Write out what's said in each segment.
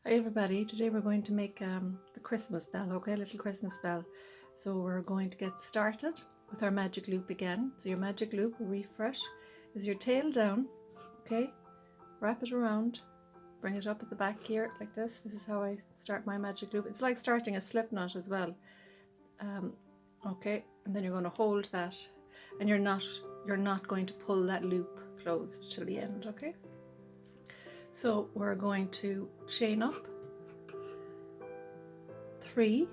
Hi everybody, today we're going to make the Christmas bell, okay, a little Christmas bell. So we're going to get started with our magic loop again. So your magic loop, refresh, is your tail down, okay, wrap it around, bring it up at the back here like this. This is how I start my magic loop. It's like starting a slip knot as well. Okay, and then you're going to hold that, and you're not going to pull that loop closed till the end, okay? So we're going to chain up 3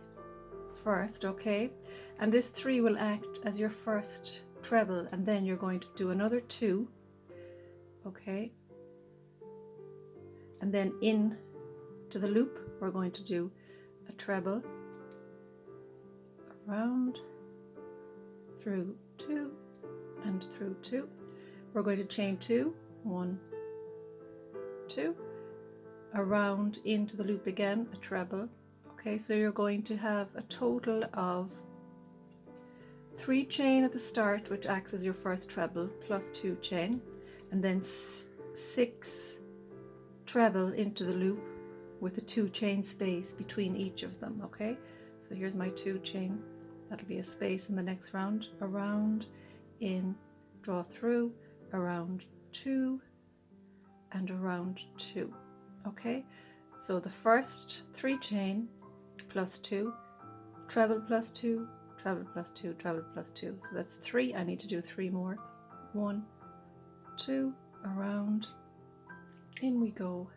first, okay? And this 3 will act as your first treble, and then you're going to do another 2, okay? And then in to the loop, we're going to do a treble, around, through 2, and through 2. We're going to chain 2, 1, 2, around into the loop again, a treble. Okay, so you're going to have a total of 3 chain at the start, which acts as your first treble, plus 2 chain, and then 6 treble into the loop with a 2 chain space between each of them. Okay, so here's my 2 chain, that'll be a space in the next round, around, in, draw through, around 2, and around 2. Okay, so the first 3 chain plus 2, treble plus 2, treble plus 2, treble plus 2. So that's 3. I need to do 3 more. 1, 2, around, in we go.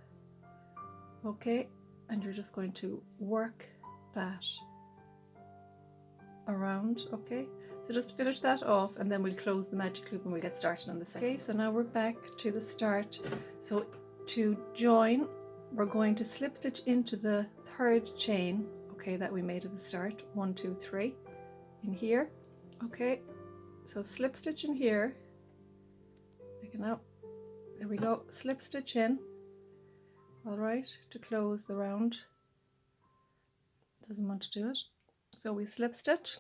Okay, and you're just going to work that around. Okay, so just finish that off, and then we'll close the magic loop and we'll get started on the second. Okay, so now we're back to the start. So to join, we're going to slip stitch into the 3rd chain, okay, that we made at the start. 1, 2, 3 in here. Okay, so slip stitch in here, picking up, there we go, slip stitch in, all right, to close the round. Doesn't want to do it, so we slip stitch,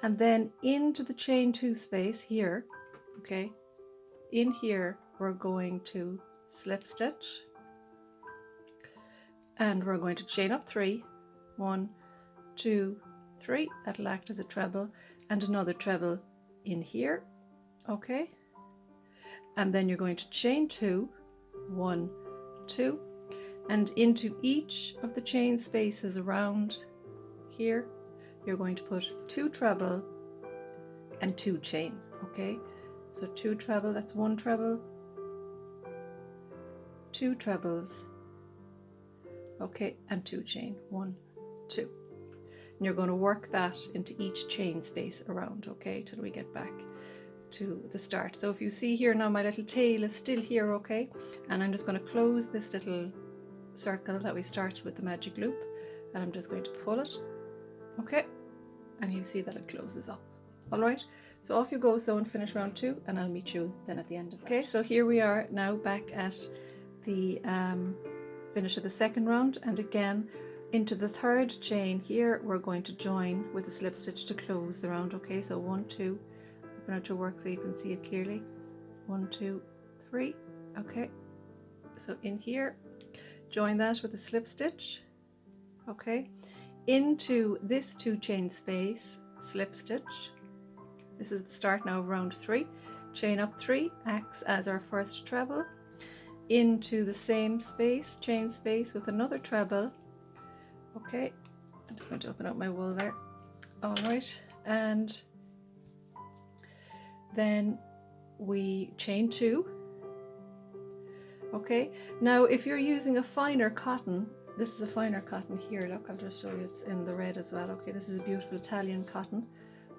and then into the chain 2 space here, okay, in here we're going to slip stitch, and we're going to chain up 3, 1, 2, 3, that'll act as a treble, and another treble in here, okay, and then you're going to chain 2, 1, 2, and into each of the chain spaces around here you're going to put 2 treble and 2 chain. Okay, so 2 treble, that's 1 treble, 2 trebles, okay, and 2 chain, 1, 2, and you're going to work that into each chain space around, okay, till we get back to the start. So if you see here now, my little tail is still here, okay, and I'm just going to close this little circle that we started with the magic loop, and I'm just going to pull it, okay, and you see that it closes up. All right, so off you go, so and finish round 2, and I'll meet you then at the end of that. Okay, so here we are now back at the finish of the 2nd round, and again into the 3rd chain here we're going to join with a slip stitch to close the round. Okay, so 1, 2, open out your work so you can see it clearly, 1, 2, 3, okay, so in here join that with a slip stitch, okay, into this 2 chain space, slip stitch. This is the start now of round 3, chain up 3, acts as our first treble, into the same space, chain space with another treble, okay, I'm just going to open up my wool there, all right, and then we chain 2, okay. Now if you're using a finer cotton, this is a finer cotton here, look, I'll just show you, it's in the red as well, okay, this is a beautiful Italian cotton,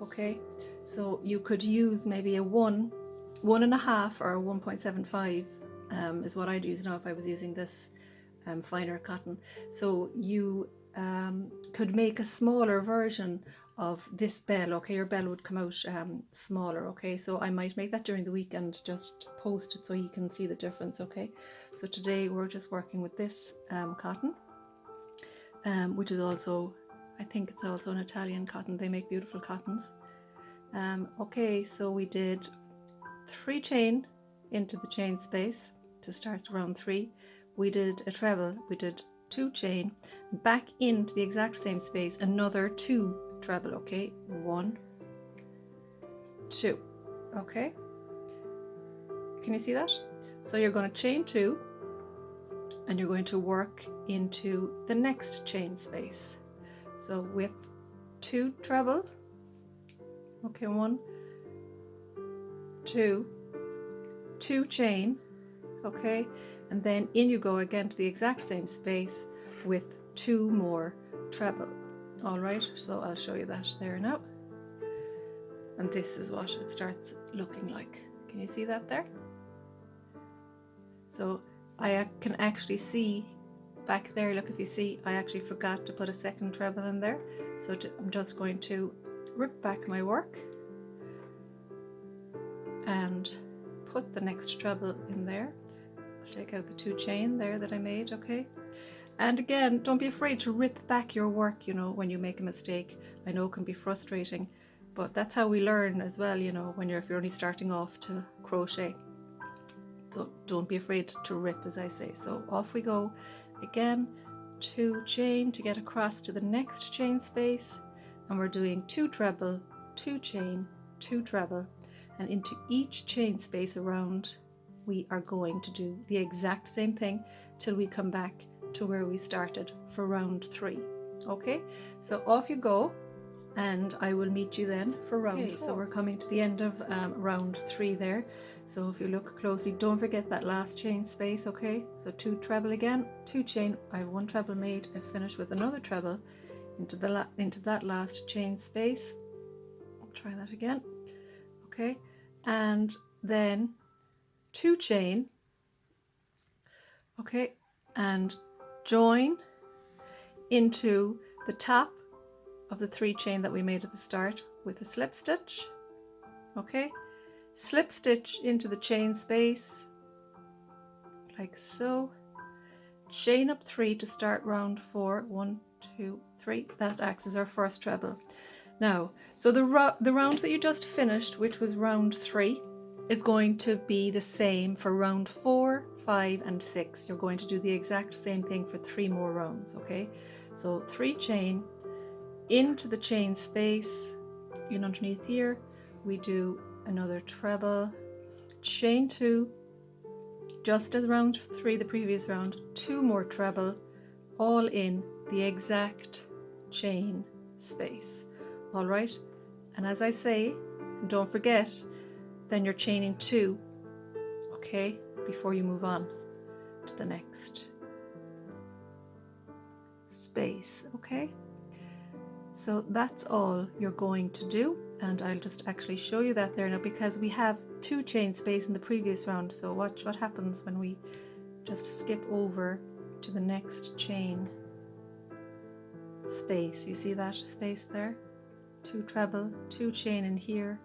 okay, so you could use maybe a 1.5 or a 1.75 is what I'd use now if I was using this finer cotton. So you could make a smaller version of this bell, okay, your bell would come out smaller, okay, so I might make that during the week and just post it so you can see the difference, okay. So today we're just working with this cotton, which is also, I think it's also an Italian cotton, they make beautiful cottons. Okay, so we did 3 chain into the chain space to start round 3, we did a treble, we did 2 chain, back into the exact same space, another 2 treble, okay? 1, 2, okay? Can you see that? So you're going to chain 2 and you're going to work into the next chain space. So with 2 treble, okay, 1, 2, 2 chain, okay, and then in you go again to the exact same space with 2 more treble. All right, so I'll show you that there now. And this is what it starts looking like. Can you see that there? So I can actually see back there, look, if you see, I actually forgot to put a second treble in there. So I'm just going to rip back my work and put the next treble in there. I'll take out the 2 chain there that I made, okay? And again, don't be afraid to rip back your work, you know, when you make a mistake. I know it can be frustrating, but that's how we learn as well, you know, if you're only starting off to crochet. So don't be afraid to rip, as I say. So off we go. Again, 2 chain to get across to the next chain space, and we're doing 2 treble, 2 chain, 2 treble, and into each chain space around we are going to do the exact same thing till we come back to where we started for round 3. Okay, so off you go, and I will meet you then for round 4. So we're coming to the end of round 3 there. So if you look closely, don't forget that last chain space, okay? So 2 treble again, 2 chain, I have 1 treble made, I finish with another treble into that last chain space. I'll try that again, okay? And then 2 chain, okay, and join into the top of the 3 chain that we made at the start with a slip stitch, okay? Slip stitch into the chain space like so, chain up 3 to start round 4. 1, 2, 3. That acts as our first treble. Now, so the round that you just finished, which was round 3, is going to be the same for round 4, 5 and 6. You're going to do the exact same thing for 3 more rounds, okay? So 3 chain into the chain space, in underneath here, we do another treble, chain 2, just as round 3, the previous round, 2 more treble, all in the exact chain space. All right, and as I say, don't forget, then you're chaining 2, okay, before you move on to the next space, okay? So that's all you're going to do, and I'll just actually show you that there now, because we have 2 chain space in the previous round. So watch what happens when we just skip over to the next chain space. You see that space there? 2 treble, 2 chain in here,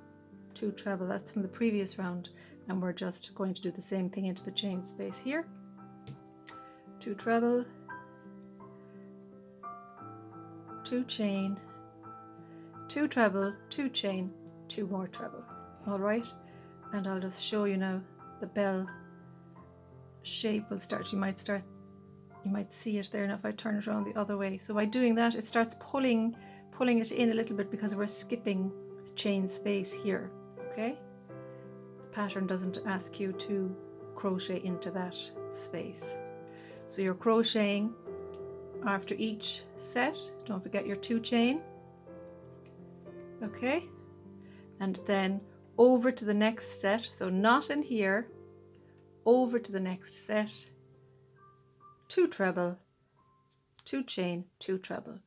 2 treble, that's from the previous round, and we're just going to do the same thing into the chain space here. 2 treble, 2 chain, 2 treble, 2 chain, 2 more treble. All right, and I'll just show you now the bell shape will start. You might see it there now if I turn it around the other way. So by doing that, it starts pulling it in a little bit because we're skipping a chain space here, okay? The pattern doesn't ask you to crochet into that space. So you're crocheting after each set. Don't forget your 2 chain, okay? And then over to the next set, so not in here, over to the next set, 2 treble, 2 chain, 2 treble.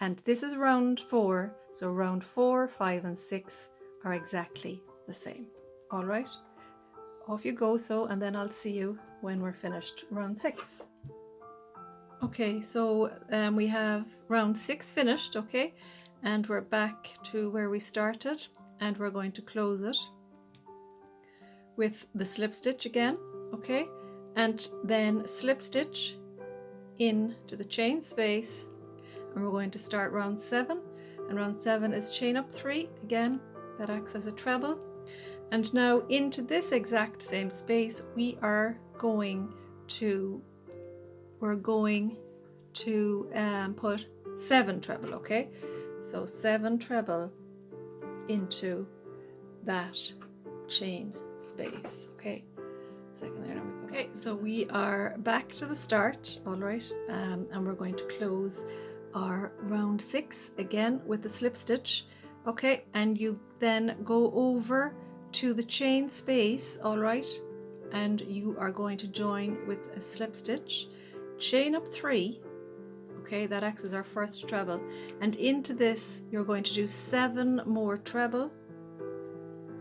And this is round 4, so round 4, 5 and 6 are exactly the same. All right, off you go. So, and then I'll see you when we're finished round 6. Okay, so we have round 6 finished, okay, and we're back to where we started, and we're going to close it with the slip stitch again, okay, and then slip stitch into the chain space, and we're going to start round 7, and round 7 is chain up 3 again, that acts as a treble. And now into this exact same space we're going to put 7 treble, okay? So 7 treble into that chain space, okay? Second there, now we go. Okay, so we are back to the start, all right, and we're going to close our round 6 again with the slip stitch, okay? And you then go over to the chain space, all right, and you are going to join with a slip stitch, chain up 3, okay, that acts as our first treble, and into this you're going to do 7 more treble,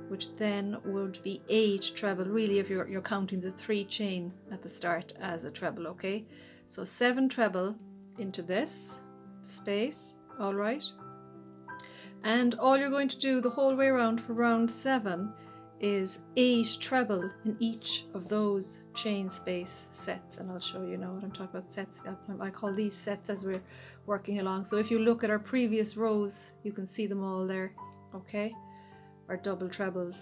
which then would be 8 treble, really, if you're counting the 3 chain at the start as a treble, okay? So 7 treble into this space, all right? And all you're going to do the whole way around for round 7 is 8 treble in each of those chain space sets, and I'll show you now what I'm talking about. Sets, I call these sets as we're working along. So if you look at our previous rows, you can see them all there, okay? Our double trebles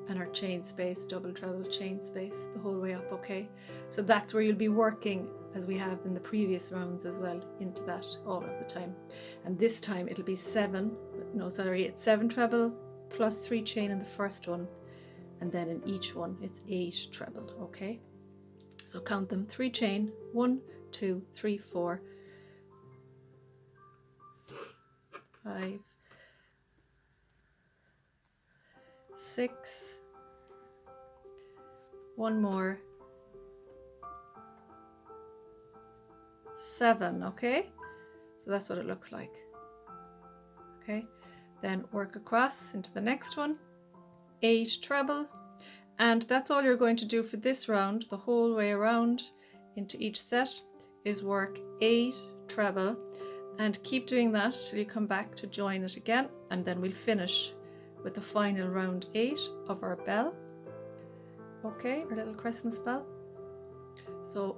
and our chain space, double treble, chain space, the whole way up, okay? So that's where you'll be working, as we have in the previous rounds as well, into that all of the time. And this time it'll be it's 7 treble plus 3 chain in the first one, and then in each one it's 8 treble, okay? So count them: 3 chain, 1, 2, 3, 4, 5, 6, 1 more, 7, okay? So that's what it looks like, okay? Then work across into the next one, 8 treble, and that's all you're going to do for this round. The whole way around into each set is work 8 treble, and keep doing that till you come back to join it again, and then we'll finish with the final round 8 of our bell, okay, our little Christmas bell. So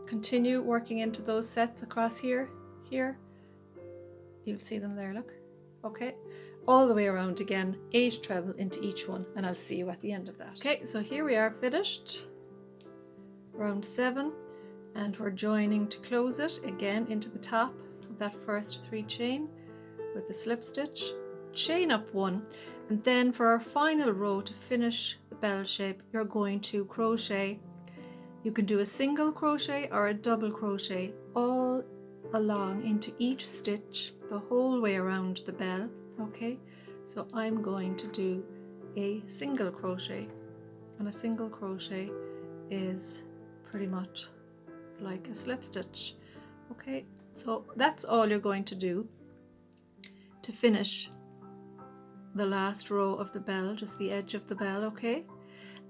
continue working into those sets across here, you'll see them there, look, okay, all the way around again, 8 treble into each one, and I'll see you at the end of that. Okay, so here we are, finished round 7, and we're joining to close it again into the top of that first 3 chain with the slip stitch, chain up 1, and then for our final row to finish the bell shape, you're going to crochet. You can do a single crochet or a double crochet all along into each stitch the whole way around the bell, okay? So I'm going to do a single crochet, and a single crochet is pretty much like a slip stitch, okay? So that's all you're going to do to finish the last row of the bell, just the edge of the bell, okay?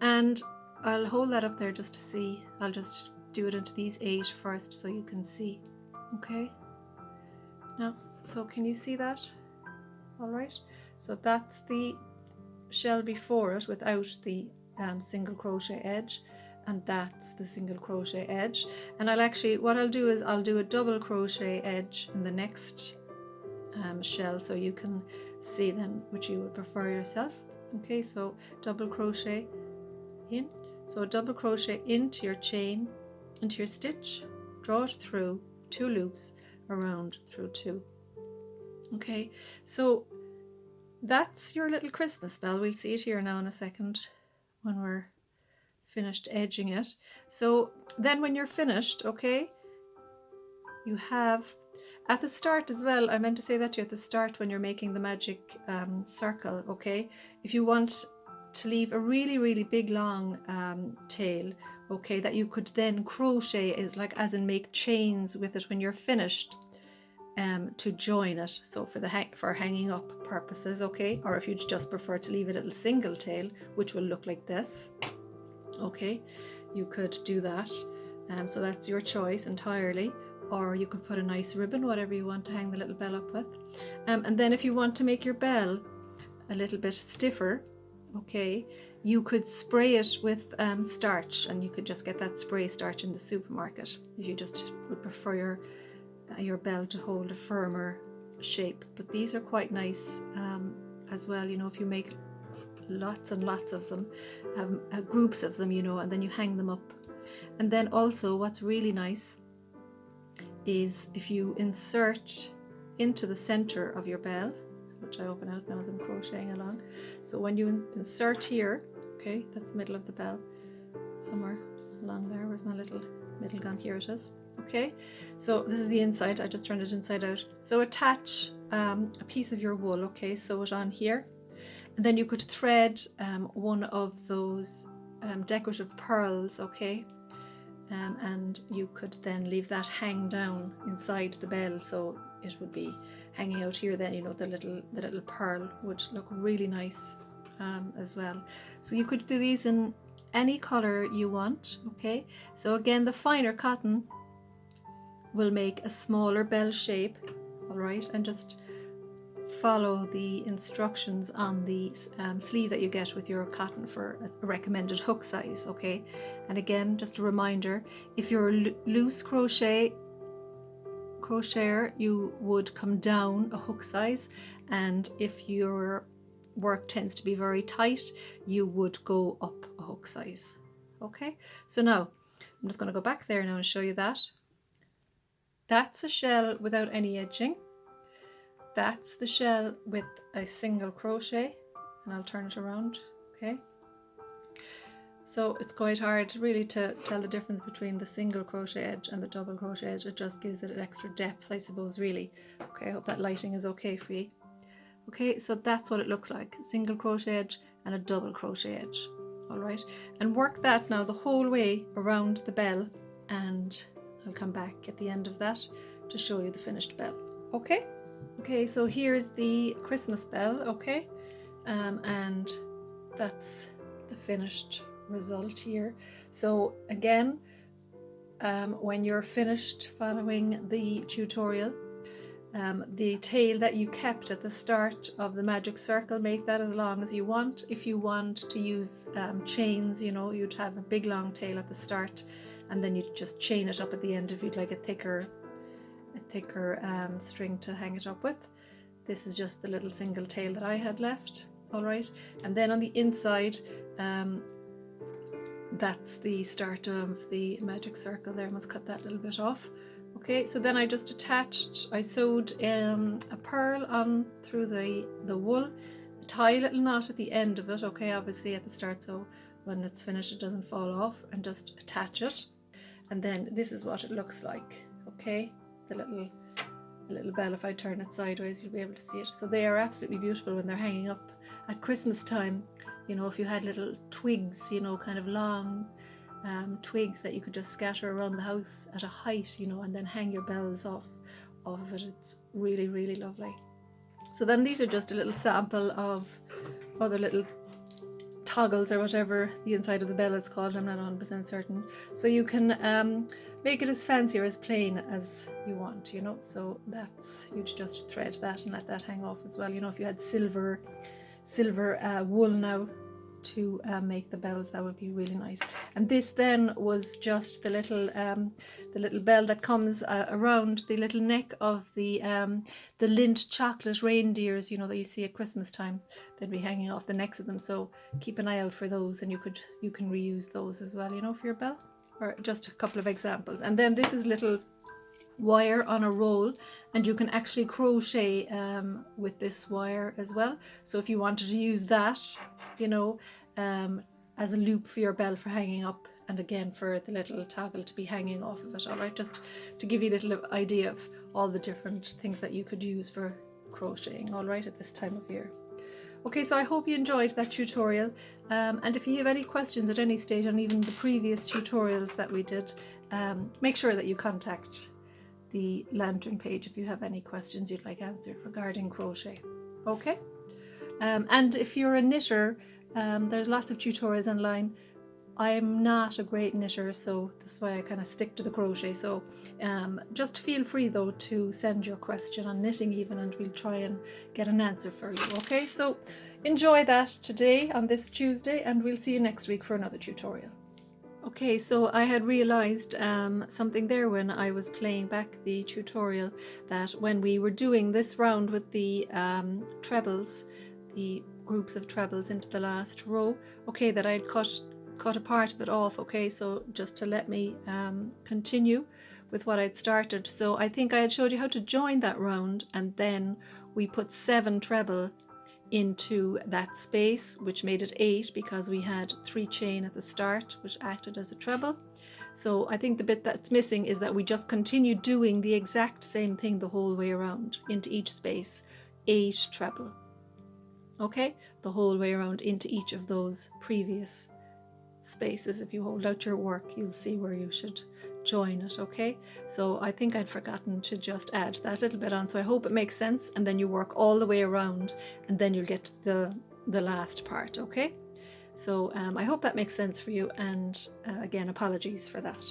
And I'll hold that up there just to see. I'll just do it into these 8 first so you can see, okay? Now, so can you see that? All right, so that's the shell before it without the single crochet edge, and that's the single crochet edge. And what I'll do is I'll do a double crochet edge in the next shell, so you can see then which you would prefer yourself, okay? So double crochet in, so a double crochet into your chain, into your stitch, draw it through 2 loops, around through 2, okay? So that's your little Christmas bell. We'll see it here now in a second when we're finished edging it. So then when you're finished, okay, you have at the start as well, I meant to say that to you at the start when you're making the magic circle, okay, if you want to leave a really, really big long tail, okay, that you could then crochet, is like as in make chains with it when you're finished, to join it, so for hanging up purposes, okay, or if you just prefer to leave a little single tail which will look like this, okay, you could do that, so that's your choice entirely. Or you could put a nice ribbon, whatever you want to hang the little bell up with, and then if you want to make your bell a little bit stiffer, okay, you could spray it with starch, and you could just get that spray starch in the supermarket if you just would prefer your bell to hold a firmer shape. But these are quite nice as well, you know, if you make lots and lots of them, groups of them, you know, and then you hang them up. And then also what's really nice is if you insert into the center of your bell, which I open out now as I'm crocheting along. So when you insert here, okay, that's the middle of the bell, somewhere along there. Where's my little middle gone? Here it is. Okay, so this is the inside. I just turned it inside out. So attach a piece of your wool, okay, sew it on here, and then you could thread one of those decorative pearls, okay, and you could then leave that hang down inside the bell, so it would be hanging out here. Then, you know, the little pearl would look really nice as well. So you could do these in any color you want, okay. So again, the finer cotton will make a smaller bell shape, all right, and just follow the instructions on the sleeve that you get with your cotton for a recommended hook size, okay. And again, just a reminder, if you're a loose crocheter, you would come down a hook size, and if your work tends to be very tight, you would go up a hook size, okay. So now I'm just going to go back there now and show you that. That's a shell without any edging. That's the shell with a single crochet, and I'll turn it around, okay. So it's quite hard really to tell the difference between the single crochet edge and the double crochet edge. It just gives it an extra depth, I suppose, really. Okay, I hope that lighting is okay for you. Okay, so that's what it looks like, single crochet edge and a double crochet edge, all right. And work that now the whole way around the bell, and I'll come back at the end of that to show you the finished bell, okay. Okay, so here's the Christmas bell, okay, and that's the finished result here. So again, when you're finished following the tutorial, the tail that you kept at the start of the magic circle, make that as long as you want. If you want to use chains, you know, you'd have a big long tail at the start, and then you'd just chain it up at the end if you'd like a thicker string to hang it up with. This is just the little single tail that I had left, all right. And then on the inside, that's the start of the magic circle there. I must cut that little bit off. Okay, so then I sewed a pearl on through the wool, tie a little knot at the end of it, okay, obviously at the start, so when it's finished it doesn't fall off, and just attach it. And then this is what it looks like, okay, the little bell. If I turn it sideways, you'll be able to see it. So they are absolutely beautiful when they're hanging up at Christmas time. You know, if you had little twigs, you know, kind of long twigs that you could just scatter around the house at a height, you know, and then hang your bells off of it. It's really, really lovely. So then these are just a little sample of other little toggles or whatever the inside of the bell is called. I'm not 100% certain. So you can make it as fancy or as plain as you want, you know. So that's, you just thread that and let that hang off as well. You know, if you had silver wool now to make the bells, that would be really nice. And this then was just the little bell that comes around the little neck of the Lindt chocolate reindeers, you know, that you see at Christmas time. They'd be hanging off the necks of them, so keep an eye out for those, and you can reuse those as well, you know, for your bell. Or just a couple of examples. And then this is little wire on a roll, and you can actually crochet with this wire as well. So if you wanted to use that, you know, as a loop for your bell for hanging up, and again for the little toggle to be hanging off of it, all right, just to give you a little idea of all the different things that you could use for crocheting, all right, at this time of year. Okay, so I hope you enjoyed that tutorial, and if you have any questions at any stage on even the previous tutorials that we did, make sure that you contact the lantern page if you have any questions you'd like answered regarding crochet. Okay, and if you're a knitter, there's lots of tutorials online. I'm not a great knitter, so that's why I kind of stick to the crochet. So just feel free though to send your question on knitting even, and we'll try and get an answer for you. Okay, so enjoy that today on this Tuesday, and we'll see you next week for another tutorial. Okay, so I had realized something there when I was playing back the tutorial, that when we were doing this round with the trebles, the groups of trebles into the last row, okay, that I'd cut a part of it off. Okay, so just to let me continue with what I'd started. So I think I had showed you how to join that round, and then we put 7 treble into that space, which made it 8 because we had 3 chain at the start, which acted as a treble. So I think the bit that's missing is that we just continue doing the exact same thing the whole way around into each space, 8 treble. Okay, the whole way around into each of those previous spaces. If you hold out your work, you'll see where you should join it. Okay, so I think I'd forgotten to just add that little bit on, so I hope it makes sense, and then you work all the way around and then you'll get the last part. Okay, so I hope that makes sense for you, and again, apologies for that.